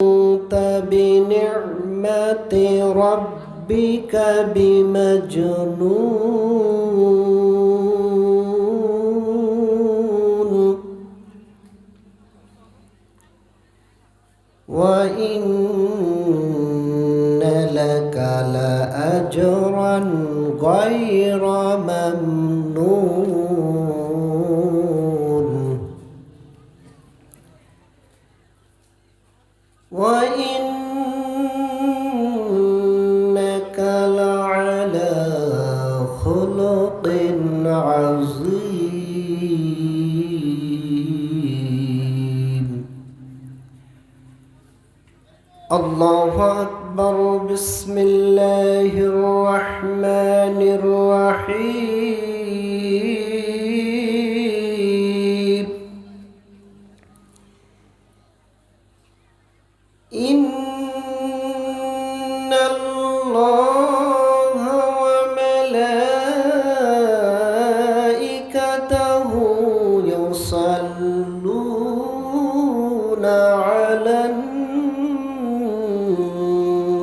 أنت بنعمة ربك بمجنون وإن لك لأجرا غير ممنون وإنك لعلى خلق عظيم. الله أكبر. بسم الله الرحمن الرحيم. إن الله وملائكته يصلون على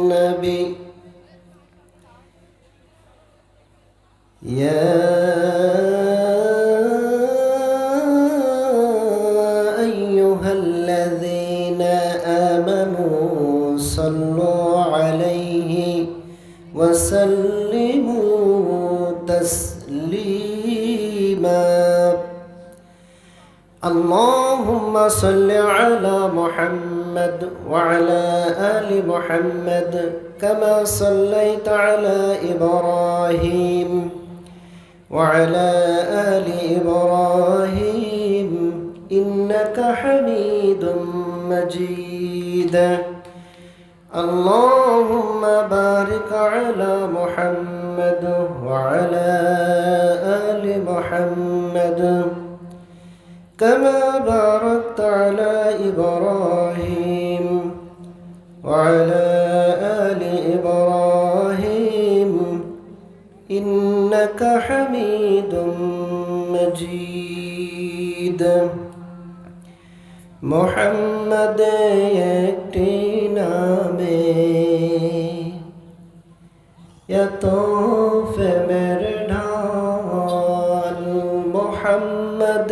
النبي يا أيها الذين آمنوا صلوا عليه وسلموا تسليما. اللهم صل على محمد وعلى آل محمد كما صليت على إبراهيم وعلى آل إبراهيم إنك حميد مجيد. اللهم بارك على محمد وعلى آل محمد كما باركت على إبراهيم وعلى آل إبراهيم إنك حميد مجيد. محمد একটি নামে এত প্রেমের ঢাল। মোহাম্মদ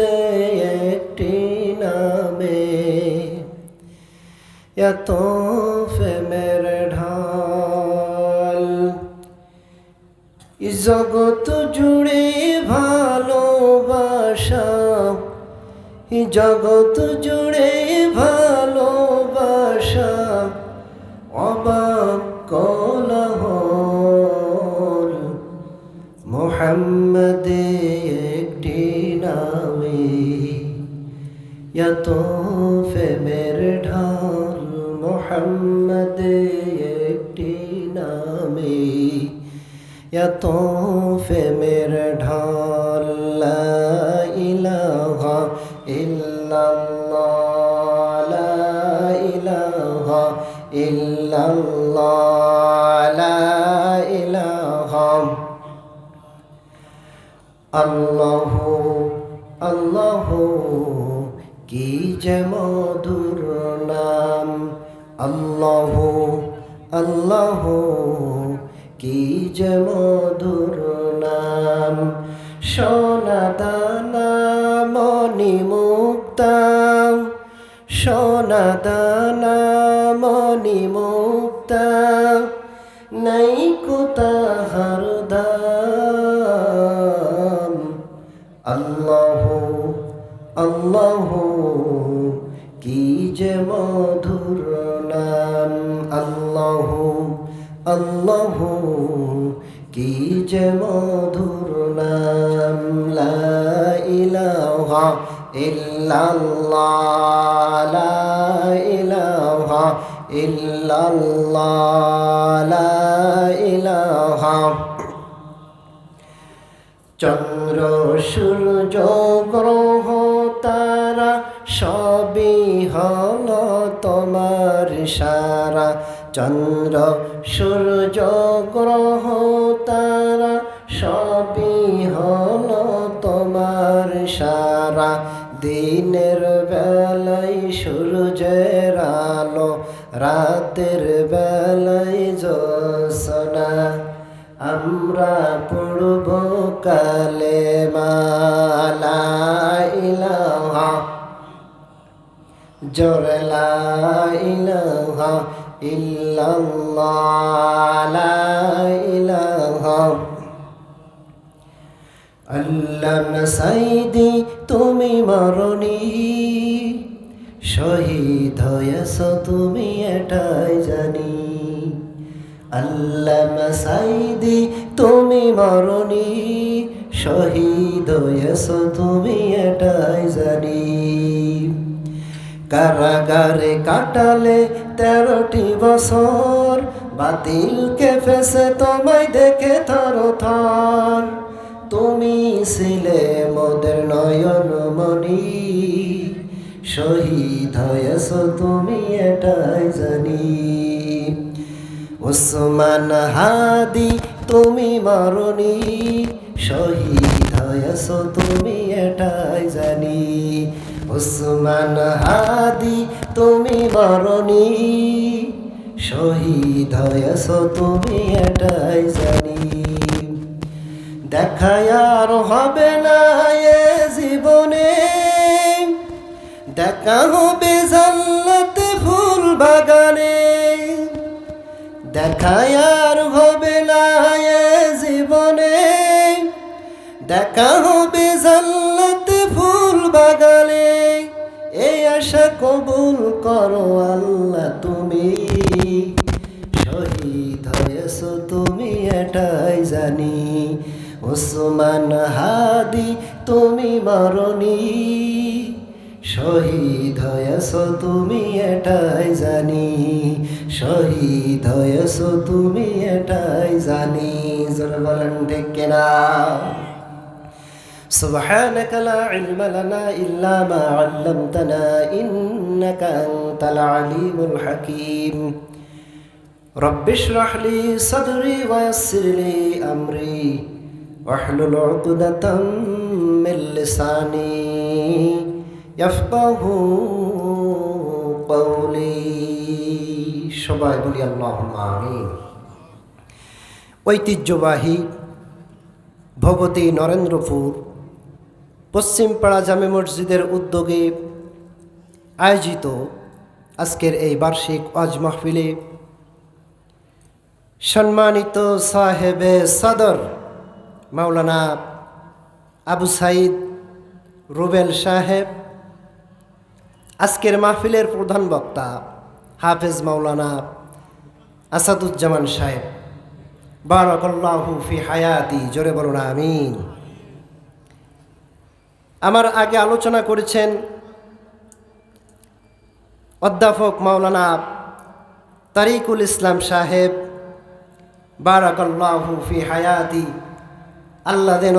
একটি নামে এত প্রেমের ঢাল। জগৎ জুড়ে ভালোবাসা, জগৎ জুড়ে ভালোবাসা অবাক কোলাহল। মুহাম্মদ একটি নামে এত প্রেমের ঢাল। মুহাম্মদ একটি নামে এত প্রেমের ঢাল। লা ইলাহা ইল্লাল্লাহ, লা ইলাহা ইল্লাল্লাহ, লা ইলাহা। আল্লাহু আল্লাহু কি যে মধুর নাম। আল্লাহু আল্লাহু কি যে মধুর নাম। সোনা দানা মণি মুক্তা, সোনা দানা মণি মুক্তা নাই কো তাহার দাম। আল্লাহু আল্লাহু কি যে মধুর নাম। আল্লাহু আল্লাহু কি যে মধুর নাম। লা ইলাহা ইল্লাল্লাহ, লা ইলাহা ইল্লাল্লাহ, লা ইলাহা। চন্দ্র সূর্য গ্রহ তারা সবই হলো তোমার ইশারা। চন্দ্র সূর্য গ্রহ তারা সবই হলো তোমার ইশারা। দিনের বেলায় সূর্যের আলো, রাতের বেলায় জোছনা আমরা পড়ব কালেমা লা ইলাহা জোরে লা ইলাহা ইল্লাল্লাহ লা ইলাহা। আল্লামা সাইদি তুমি মরণি, শহীদ হয়েছ তুমি এটাই জানি। আল্লামা সাইদি তুমি মরণি, শহীদ হয়েছ তুমি এটাই জানি। কারাগারে কাটালে 13টি বছর, বাতিলকে ফেসে তোমায় দেখে থরথর। তুমি ছিলে মোদের নয়নমণি, শহীদ হয়েছ তুমি এটাই জানি। ওসমান হাদি তুমি মরণি, শহীদ হয়েছ তুমি এটাই জানি। ওসমান হাদি তুমি মরণি, শহীদ হয়েছ তুমি এটাই জানি। দেখা আর হবে না এ জীবনে, দেখা হবে জান্নাতে ফুল বাগানে। দেখা আর হবে না এ জীবনে, দেখা হবে জান্নাতে ফুল বাগানে। এই আশা কবুল করো আল্লাহ তুমি, শহীদ হয়েছ তুমি এটাই জানি। ওসমান হাদি তুমি মরণি, শহীদ হয়েছ তুমি এটাই জানি। শহীদ হয়েছ তুমি এটাই জানি। জোরে বলেন ঠিক কিনা? সুবহানাকা লা ইলমা লানা ইল্লা মা আল্লামতানা ইন্নাকা আনতাল আলিমুল হাকীম। রব্বি ইশরাহ লি সাদরি ওয়া ইয়াসসির লি আমরি ওয়াহলুল উকদাতাম মিন লিসানি ইয়াফকাহু কওলি। সবাই বলি আল্লাহুম্মা আমিন। ঐতিহ্যবাহী ভগতী নরেন্দ্রপুর পশ্চিমপাড়া জামে মসজিদের উদ্যোগে আয়োজিত আজকের এই বার্ষিক ওয়াজ মাহফিলে সম্মানিত সাহেবে সদর মাওলানা আবু সাইদ রুবেল সাহেব, আজকের মাহফিলের প্রধান বক্তা হাফেজ মাওলানা আসাদুজ্জামান সাহেব, বারাকাল্লাহু ফি হায়াতি, জোরে বলুন আমিন। আমার আগে আলোচনা করেছেন অধ্যাপক মাওলানা তারিকুল ইসলাম সাহেব, বারাকাল্লাহু ফি হায়াতি। আল্লাহ যেন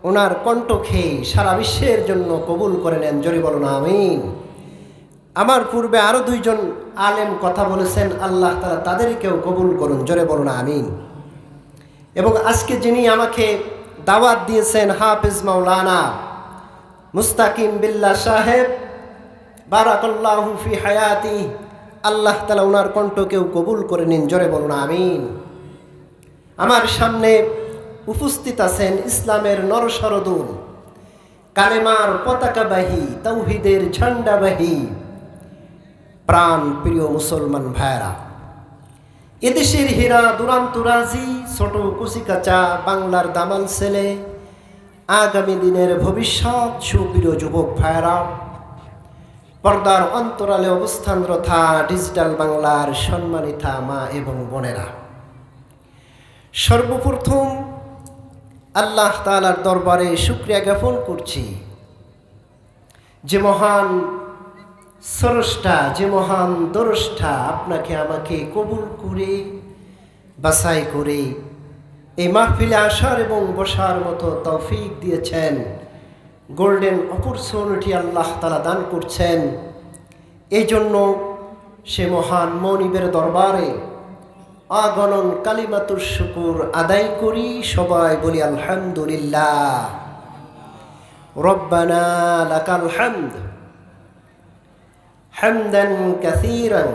ওনার কণ্ঠ খেয়ে সারা বিশ্বের জন্য কবুল করে নেন, জোরে বলুন আমিন। আমার পূর্বে আরও 2 জন আলেম কথা বলেছেন, আল্লাহ তাআলা তাদেরকেও কবুল করুন, জোরে বলুন আমিন। এবং আজকে যিনি আমাকে দাওয়াত দিয়েছেন হাফেজ মাওলানা মুস্তাকিম বিল্লাহ সাহেব, বারাকাল্লাহু ফি হায়াতি, আল্লাহ তাআলা ওনার কণ্ঠকেও কবুল করে নিন, জোরে বলুন আমিন। আমার সামনে উপস্থিত আছেন ইসলামের নরসরদূল, কালেমার পতাকাবাহী, তাওহীদের ঝান্ডাবাহী প্রাণ প্রিয় মুসলমান ভাইরা, এদেশের হীরা দুরান্ত রাজি, ছোট কুচিকাচা বাংলার দামাল ছেলে, আগামী দিনের ভবিষ্যৎ সুপ্রিয় যুবক ভাইরা, পর্দার অন্তরালে অবস্থানরতা ডিজিটাল বাংলার সম্মানিতা মা এবং বোনেরা, সর্বপ্রথম আল্লাহ তাআলার দরবারে শুকরিয়া জ্ঞাপন করছি, যে মহান স্রষ্টা, যে মহান দ্রষ্টা আপনাকে আমাকে কবুল করে বাছাই করে এই মাহফিলে আসার এবং বসার মতো তৌফিক দিয়েছেন। গোল্ডেন অপরচুনিটি আল্লাহ তাআলা দান করছেন। এই জন্য সে মহান মনিবের দরবারে আগনন কালিমাতুর শুকুর আদায় করি। সবাই বলি আলহামদুলিল্লাহ। রব্বানা লাকাল হামদ হামদান কাসীরান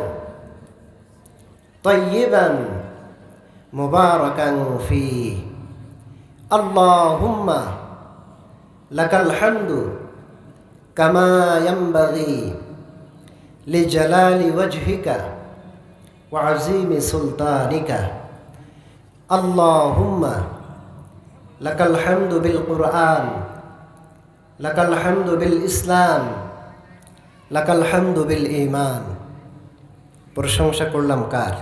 طيبا مباركا فيه اللهم لك الحمد كما ينبغي لجلال وجهك وعظيم سلطانك اللهم لك الحمد بالقرآن لك الحمد بالإسلام لك الحمد بالإيمان প্রশংসা করলাম কার?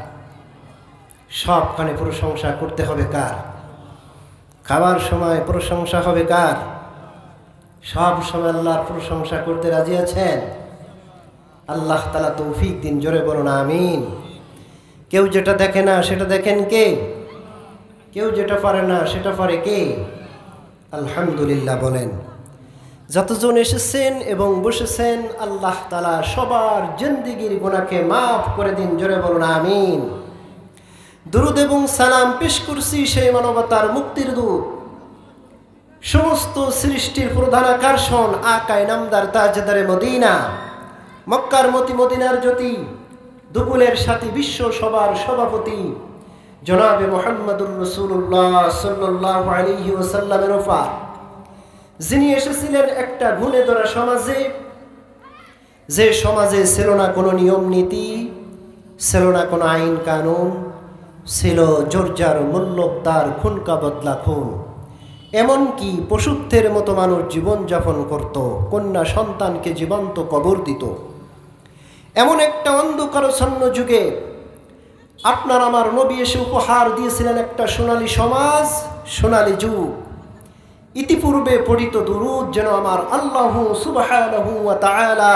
সবখানে প্রশংসা করতে হবে কার? খাবার সময় প্রশংসা হবে কার? সব সময় আল্লাহর প্রশংসা করতে রাজি আছেন? আল্লাহ তাআলা তৌফিক দিন, জোরে বলুন আমিন। কেউ যেটা দেখে না সেটা দেখেন কে? কেউ যেটা পারে না সেটা পারে কে? আলহামদুলিল্লাহ বলেন। যতজন এসেছেন এবং বসেছেন আল্লাহ তাআলা সবার জিন্দেগির গুনাহকে মাফ করে দিন, জোরে বলুন আমিন। দুরূদ এবং সালাম পেশ করছি সেই মানবতার মুক্তির দূত, সমস্ত সৃষ্টির প্রধান আকর্ষণ, আকায়ে নামদার তাজদারে মদিনা, মক্কার মতি মদিনার জ্যোতি, দুকুলের সাথী, বিশ্ব সবার সভাপতি জনাবে মুহাম্মদুর রাসূলুল্লাহ সাল্লাল্লাহু আলাইহি ওয়াসাল্লামের ওফার, যিনি এসেছিলেন একটা গুণে ধরা সমাজে, যে সমাজে ছিল না কোনো নিয়ম নীতি, ছিল না কোনো আইন কানুন, ছিল জোরজার মূল্যতার খুনকা বদলা খুন, এমনকি পশুত্বের মতো মানুষ জীবনযাপন করত, কন্যা সন্তানকে জীবন্ত কবর দিত। এমন একটা অন্ধকারচ্ছন্ন যুগে আপনার আমার নবী এসে উপহার দিয়েছিলেন একটা সোনালী সমাজ, সোনালী যুগ। ইতিপূর্বে পঠিত দুরূদ যেন আমার আল্লাহ সুবহানাহু ওয়া তাআলা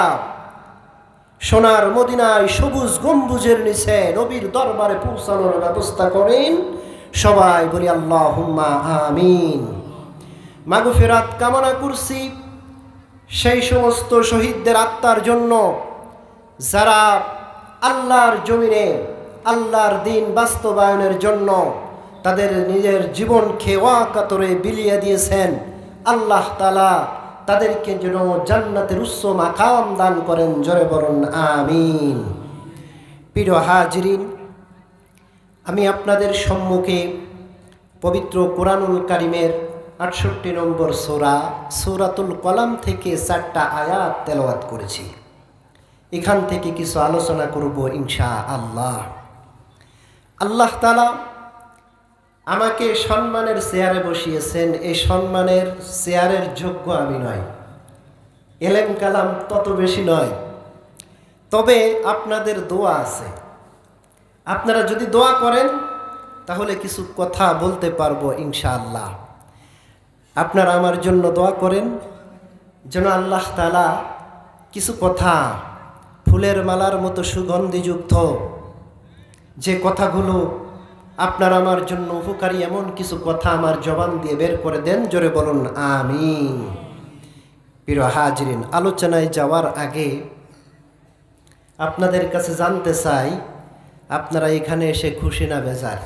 সোনার মদিনায় সবুজ গম্বুজের নিচে নবীর দরবারে পৌঁছানোর ব্যবস্থা করেন। সবাই বলি আল্লাহুম্মা আমিন। মাগফিরাত কামনা করছি সেই সমস্ত শহীদদের আত্মার জন্য, যারা আল্লাহর জমিনে আল্লাহর দিন বাস্তবায়নের জন্য তাদের নিজের জীবনকে ওয়াকাতরে বিলিয়ে দিয়েছেন। আল্লাহ তাআলা তাদেরকে যেন জান্নাতের উচ্চ মাকাম দান করেন, জোরে বলুন আমিন। প্রিয় হাজিরিন, আমি আপনাদের সম্মুখে পবিত্র কোরআনুল কারীমের ৬৮ নম্বর সূরা সূরাতুল কলাম থেকে ৪টা আয়াত তেলাওয়াত করেছি। এখান থেকে কিছু আলোচনা করব ইনশাআল্লাহ। আল্লাহ তাআলা আমাকে সম্মানের চেয়ারে বসিয়েছেন, এই সম্মানের চেয়ারের যোগ্য আমি নয়, এলেম কালাম তত বেশি নয়, তবে আপনাদের দোয়া আছে। আপনারা যদি দোয়া করেন তাহলে কিছু কথা বলতে পারবো ইনশাআল্লাহ। আপনারা আমার জন্য দোয়া করেন যেন আল্লাহ তাআলা কিছু কথা ফুলের মালার মতো সুগন্ধিযুক্ত, যে কথাগুলো আপনার আমার জন্য উপকারী, এমন কিছু কথা আমার জবান দিয়ে বের করে দেন, জোরে বলুন আমিন। প্রিয় হাজিরিন, আলোচনায় যাওয়ার আগে আপনাদের কাছে জানতে চাই, আপনারা এখানে এসে খুশি না বেজার?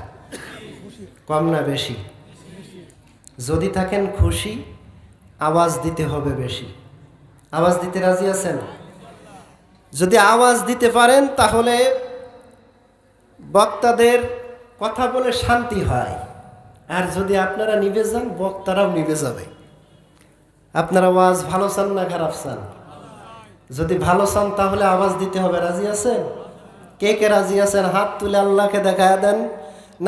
কম না বেশি? যদি থাকেন খুশি, আওয়াজ দিতে হবে বেশি। আওয়াজ দিতে রাজি আছেন? যদি আওয়াজ দিতে পারেন তাহলে বক্তাদের কথা বলে শান্তি হয়, আর যদি আপনারা নিভে যান বক্তারাও নিভে যাবে। আপনারা আওয়াজ ভালো চান না খারাপ চান? যদি ভালো চান তাহলে আওয়াজ দিতে হবে। রাজি আছেন? কে কে রাজি আছেন হাত তুলে আল্লাহকে দেখায় দেন।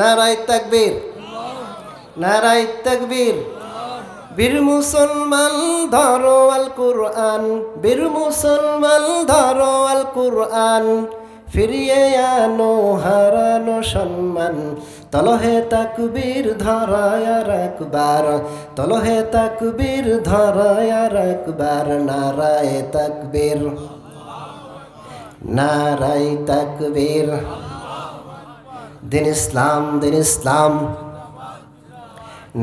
নারায়ে তাকবীর, নারায়ে তাকবীর। বীর মুসলমান ধরো আল কুরআন, বীর মুসলমান ধরো আল কুরআন, ফিরিয়ে আনো হারানো সম্মান, তলহে তাকবীর ধরায় আর একবার, তলহে তাকবীর ধরায় আর একবার। নারায়ে তাকবীর, নারায়ে তাকবীর। দিন ইসলাম, দিন ইসলাম,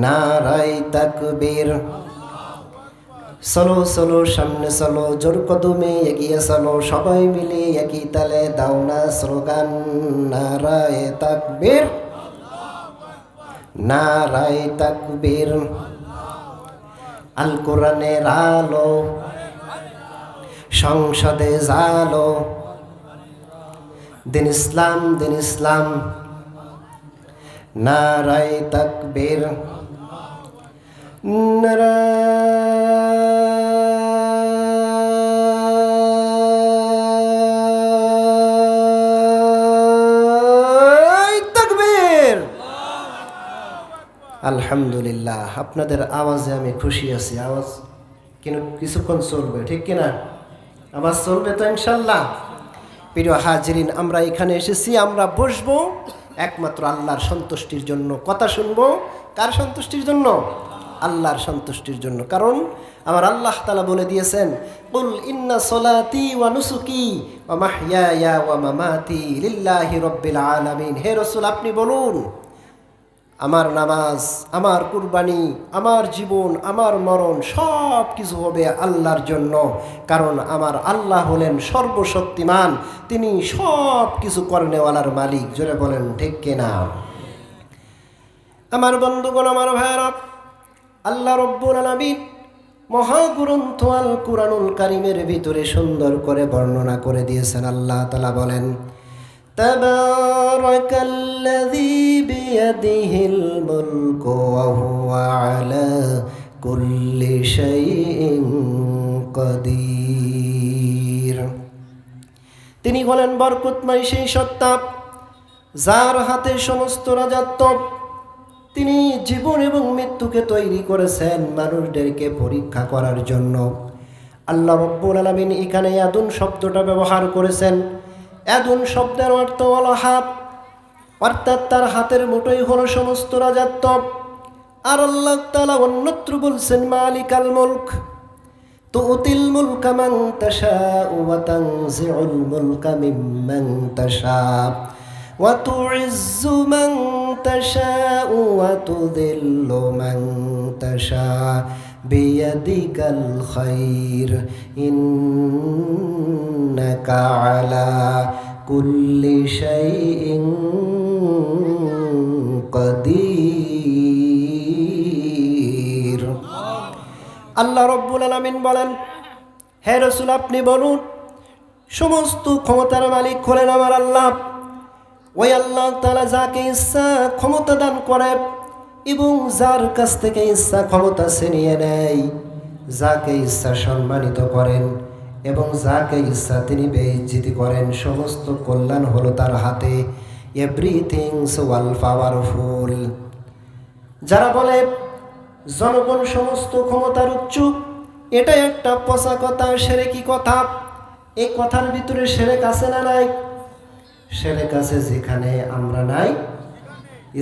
নারায়ে তাকবীর। চলো চলো সামনে চলো, জোর কদমে এগিয়ে চলো, সবাই মিলে একই তালে দাও না স্লোগান। নারায়ে তাকবীর, নারায়ে তাকবীর। আল কোরআনের আলো সংসদে জালো, দিন ইসলাম, দিন ইসলাম। নারায়ে তাকবীর, নারায়ে তাকবীর। আলহামদুলিল্লাহ, আপনাদের আওয়াজে আমি খুশি আছি। আওয়াজ কিন্তু কিছুক্ষণ চলবে, ঠিক কিনা? আওয়াজ চলবে তো ইনশাল্লাহ। প্রিয় হাজিরিন, আমরা এখানে এসেছি, আমরা বসবো একমাত্র আল্লাহর সন্তুষ্টির জন্য। কথা শুনবো কার সন্তুষ্টির জন্য? আল্লাহর সন্তুষ্টির জন্য। কারণ আমার আল্লাহ তাআলা বলে দিয়েছেন, কুল ইন্না সলাতি ওয়া নুসুকি ওয়া মাহইয়ায়া ওয়া মামাতি লিল্লাহি রাব্বিল আলামিন। হে রাসূল, আপনি বলুন, আমার নামাজ, আমার কুরবানি, আমার জীবন, আমার মরণ সব কিছু হবে আল্লাহর জন্য। কারণ আমার আল্লাহ হলেন সর্বশক্তিমান, তিনি সব কিছু করনেওয়ালার মালিক। জোরে বলেন ঠিক কিনা? আমার বন্ধুগণ, আমার ভাইরা, আল্লাহ রব্বুল আলামিন মহাগ্রন্থ আল কুরআনুল কারীমের ভিতরে সুন্দর করে বর্ণনা করে দিয়েছেন। আল্লাহ তাআলা বলেন, তাবারাকাল্লাযী বিয়াদিহিল মুলকু ওয়া হুয়া আলা কুল্লি শাইইন কাদির। তিনি হলেন বরকতময় সেই সত্তা, যার হাতে সমস্ত রাজত্ব। তিনি জীবন এবং মৃত্যুকে তৈরি করেছেন মানুষদেরকে পরীক্ষা করার জন্য। আল্লাহ রাব্বুল আলামিন এখানে ইয়াদুন শব্দটা ব্যবহার করেছেন। ইয়াদুন শব্দের অর্থ হলো হাত, অর্থাৎ তার হাতের মুঠোই হলো সমস্ত রাজত্ব। আর আল্লাহ তাআলা অন্যত্র বলছেন, মালিকাল মুলক তুতিল মুলকা মান তাশাউ ওয়া তানজিউল মুলকা মিম্মান তাশাউ ওয়া তুইজ্জু মান তাশাউ ওয়া তুযিল্লু মান তাশাউ বিয়াদিকাল খায়র ইন্নাকা আলা কুল্লি শাইইন কাদির। আল্লাহ রব্বুল আলামিন বলেন, হে রাসূল, আপনি বলুন, সমস্ত ক্ষমতার মালিক হলেন আমার আল্লাহ। ওই আল্লাহ তাআলা যাকে ইচ্ছা ক্ষমতা দান করে এবং যার কাছ থেকে ইচ্ছা ক্ষমতা ছিনিয়ে নেয়, যাকে ইচ্ছা সম্মানিত করেন এবং যাকে ইচ্ছা তিনি বেইজ্জতি করেন। সমস্ত কল্যাণ হলো তার হাতে। এভরিথিংস ওয়াল পাওয়ারফুল। যারা বলে জনগণ সমস্ত ক্ষমতার উৎস, এটা একটা পচা কথা, শিরকি কথা। এই কথার ভিতরে শিরক আছে না নাই? শিরক আছে যেখানে আমরা নাই,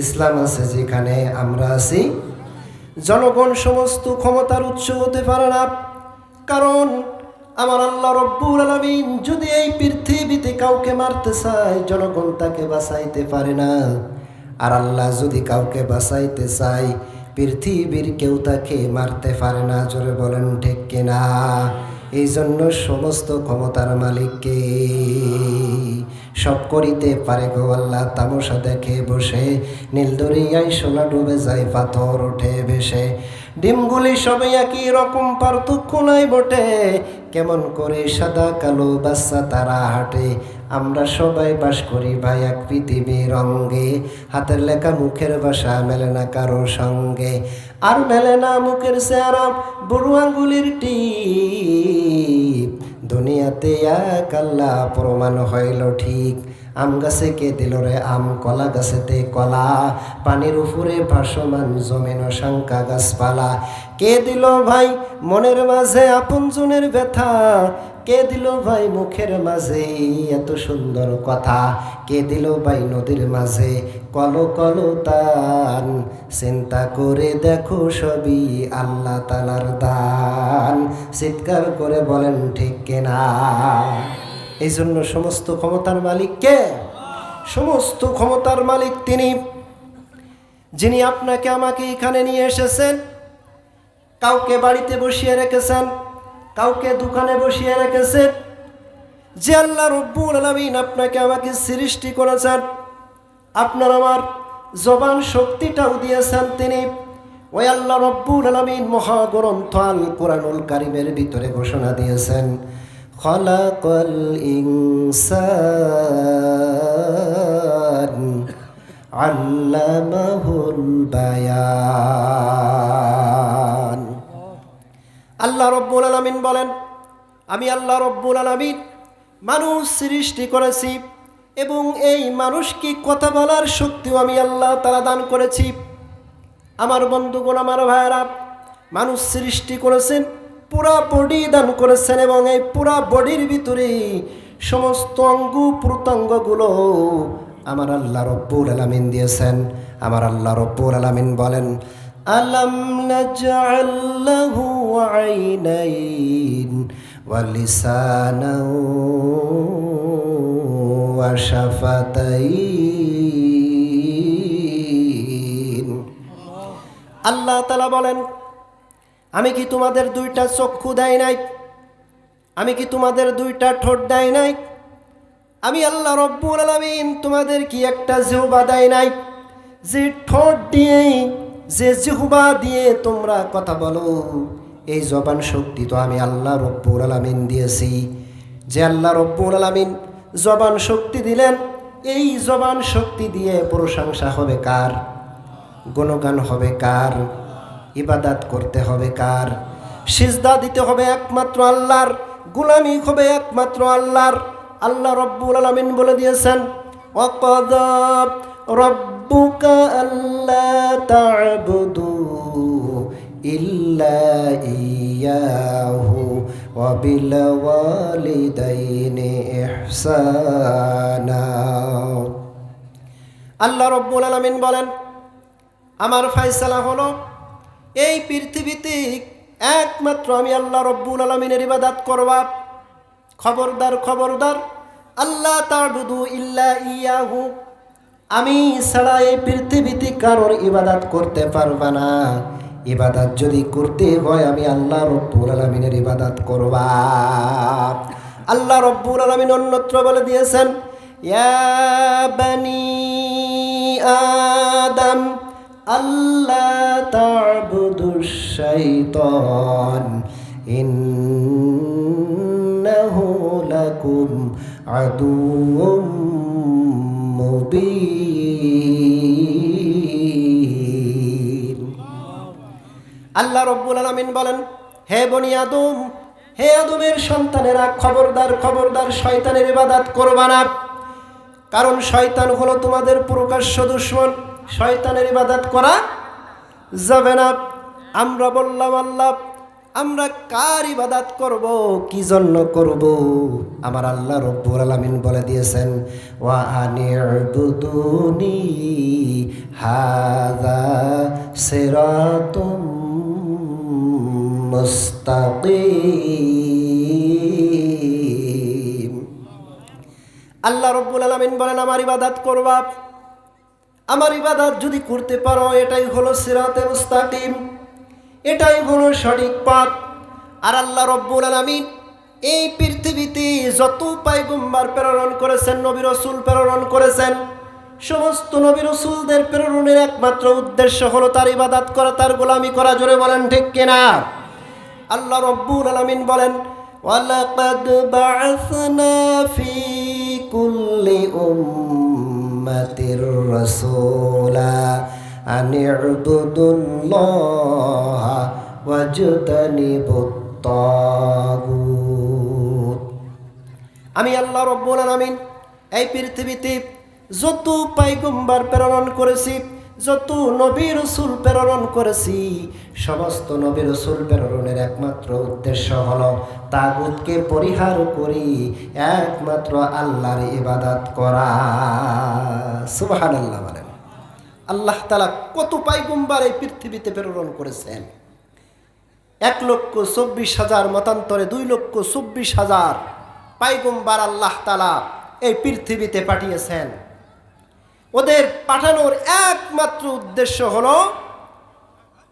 ইসলাম আছে যেখানে আমরা আছি। জনগণ সমস্ত ক্ষমতার উৎস হতে পারে না, কারণ আমার আল্লাহ রব্বুল আলামিন যদি এই পৃথিবীতে কাউকে মারতে চায়, জনগণ তাকে বাঁচাইতে পারে না। আর আল্লাহ যদি কাউকে বাঁচাইতে চায়, পৃথিবীর কেউ তাকে মারতে পারে না। জোরে বলেন ঠিক কিনা? এই জন্য সমস্ত ক্ষমতার মালিককে সব করিতে পারে গো আল্লাহ। তামাশা দেখে বসে নীল দরিয়ায় সোনা ডুবে যায়, পাথর ওঠে ভেসে। ডিমগুলি সবে একই রকম, পার্থক্য নাই বটে। কেমন করে সাদা কালো বাচ্চা তারা হাঁটে। আমরা সবাই বাস করি ভাই এক পৃথিবীর অঙ্গে। হাতের লেখা মুখের ভাষা মেলে না কারো সঙ্গে, আর মেলে না মুখের চেহারা বড় আঙ্গুলির টিপ। দুনিয়াতে এক আল্লাহ প্রমাণ হইল ঠিক। আম গাছে কে দিল রে আম, কলা গাছেতে কলা, পানির উপরে ভাসমান জমিন অসংখ্য গাছপালা। কে দিল ভাই মনের মাঝে আপনজনের ব্যথা, কে দিল ভাই মুখের মাঝে এত সুন্দর কথা, কে দিল ভাই নদীর মাঝে কলো কলো তান। চিন্তা করে দেখো সবই আল্লাহ তাআলার দান। চিৎকার করে বলেন ঠিক কিনা? এই জন্য সমস্ত ক্ষমতার মালিক কে? সমস্ত ক্ষমতার মালিক তিনি, যিনি আপনাকে আমাকে এখানে নিয়ে এসেছেন। কাউকে বাড়িতে বসিয়ে রেখেছেন, কাউকে দোকানে বসিয়ে রেখেছেন। যে আল্লাহ রব্বুল আলামিন আপনাকে আমাকে সৃষ্টি করেছেন, আপনার আমার জবান শক্তিটাও দিয়েছেন তিনি। ওই আল্লাহ রব্বুল আলামিন মহাগ্রন্থ আল কুরআনুল কারীমের ভিতরে ঘোষণা দিয়েছেন, খলাকাল ইনসান আল্লামাহুল বায়ান। আল্লাহ রব্বুল আলামিন বলেন, আমি আল্লাহ রব্বুল আলামিন মানুষ সৃষ্টি করেছি এবং এই মানুষকে কথা বলার শক্তিও আমি আল্লাহ তাআলা দান করেছি। আমার বন্ধুগণ, আমার ভাইয়েরা, মানুষ সৃষ্টি করেছেন, পুরা বডি দান করেছেন এবং এই পুরা বডির ভিতরে সমস্ত অঙ্গ প্রত্যঙ্গগুলো আমার আল্লাহ রব্বুল আলামিন দিয়েছেন। আমার আল্লাহ রব্বুল আলামিন বলেন, আলাম নাজআল লাহু আইনাইন ওয়া লিসানান ওয়া শাফাতাইন। আল্লাহ তাআলা বলেন, আমি কি তোমাদের দুইটা চক্ষু দেই নাই? আমি কি তোমাদের দুইটা ঠোঁট দেই নাই? আমি আল্লাহ রব্বুল আলামিন তোমাদের কি একটা জিহ্বা দেই নাই? যে ঠোঁট দিয়ে, যে জিহ্বা দিয়ে তোমরা কথা বলো, এই জবান শক্তি তো আমি আল্লাহ রব্বুল আলামিন দিয়েছি। যে আল্লাহ রব্বুল আলামিন জবান শক্তি দিলেন, এই জবান শক্তি দিয়ে প্রশংসা হবে কার? গুণগান হবে কার? ইবাদত করতে হবে কার? সিজদা দিতে হবে একমাত্র আল্লাহর, গোলামি হবে একমাত্র আল্লাহর। আল্লাহ রব্বুল আলামিন বলে দিয়েছেন, ওয়াকাদা রাব্বুকা আল্লা তা'বুদু ইল্লা ইয়াহু ওয়া বিল ওয়ালিদাইনি ইহসানা। আল্লাহ রব্বুল আলামিন বলেন, আমার ফয়সালা হলো এই পৃথিবীতে একমাত্র আমি আল্লাহ রব্বুল আলামিনের ইবাদত করবা। খবরদার, খবরদার, আল্লাহ তা'বুদু ইল্লা ইয়াহু, আমি ছাড়া এই পৃথিবীতে কারোর ইবাদত করতে পারবা না। ইবাদত যদি করতে হয় আমি আল্লাহ রব্বুল আলামিনের ইবাদত করবা। আল্লাহ রব্বুল আলামিন অন্যত্র বলে দিয়েছেন, ইয়া বানি আদম আল্লাহ তা'বুদুশ শাইতান ইন্নাহু লাকুম আদুউম মুবিন। আল্লাহ রব্বুল আলামিন বলেন, হে বনি আদম, হে আদমের সন্তানেরা, খবরদার, খবরদার, শয়তানের ইবাদত করবা না। কারণ শয়তান হলো তোমাদের প্রকাশ্য দুশমন। শয়তানের ইবাদত করা যাবে না। আমরা বললাম, আল্লাহ, আমরা কার ইবাদত করব, কি জন্য করব? আমার আল্লাহ রব্বুল আলামিন বলে দিয়েছেন, ওয়া আনি'বুদুনি হাযা সিরাতুম মুস্তাকিম। আল্লাহ রব্বুল আলামিন বলেন, আমার ইবাদত করবা। আমার ইবাদত যদি করতে পারো, এটাই হলো সিরাতে মুস্তাকিম, এটাই হলো সঠিক পথ। আর আল্লাহ রব্বুল আলামিন এই পৃথিবীতে যত পয়গম্বর প্রেরণ করেছেন, নবী রাসূল প্রেরণ করেছেন, সমস্ত নবী রাসূলদের প্রেরণের একমাত্র উদ্দেশ্য হলো তার ইবাদত করা, তার গোলামি করা। জোরে বলেন ঠিক কিনা? আল্লাহ রব্বুল আলামিন বলেন, ওয়ালাকাদ বা'আসনা ফি কুল্লি উম্মাতির রাসূলা আনি'বুদুল্লাহা ওয়াজতানিবুত তাগুত। আমি আল্লাহ রব্বুল আলামিন এই পৃথিবীতে যত পয়গম্বর প্রেরণ করেছি, যত নবী রাসূল প্রেরণ করেছি, সমস্ত নবী রাসূল প্রেরণের একমাত্র উদ্দেশ্য হলো তাগুতকে পরিহার করি একমাত্র আল্লাহর ইবাদত করা। সুবহানাল্লাহ বলেন। আল্লাহ তাআলা কত পয়গম্বর এই পৃথিবীতে প্রেরণ করেছেন? 1,24,000 মতান্তরে 2,24,000 পয়গম্বর আল্লাহ তাআলা এই পৃথিবীতে পাঠিয়েছেন। ওদের পাঠানোর একমাত্র উদ্দেশ্য হলো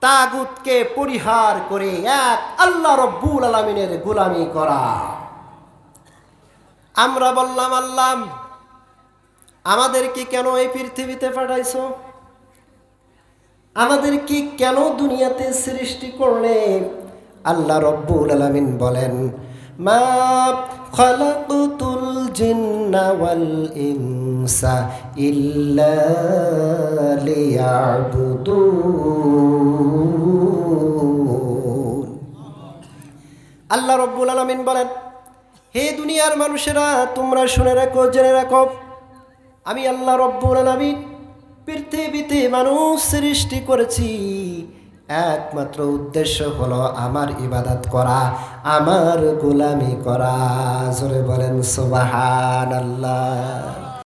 তাগুতকে পরিহার করে এক আল্লাহ রব্বুল আলামিনের গোলামি করা। আমরা বললাম, আল্লাহ, আমাদেরকে কেন এই পৃথিবীতে পাঠাইছো? আমাদেরকে কেন দুনিয়াতে সৃষ্টি করলে? আল্লাহ রব্বুল আলামিন বলেন, মা খালাকতুল জিন্না ওয়াল ইনসা ইল্লা লিয়াবুদুন। আল্লাহ রব্বুল আলামিন বলেন, হে দুনিয়ার মানুষেরা, তোমরা শুনে রাখো, জেনে রাখো, আমি আল্লাহ রব্বুল আলামিন পৃথিবীতে মানুষ সৃষ্টি করেছি একমাত্র উদ্দেশ্য হলো আমার ইবাদত করা, আমার গোলামি করা। জোরে বলেন সুবহানাল্লাহ।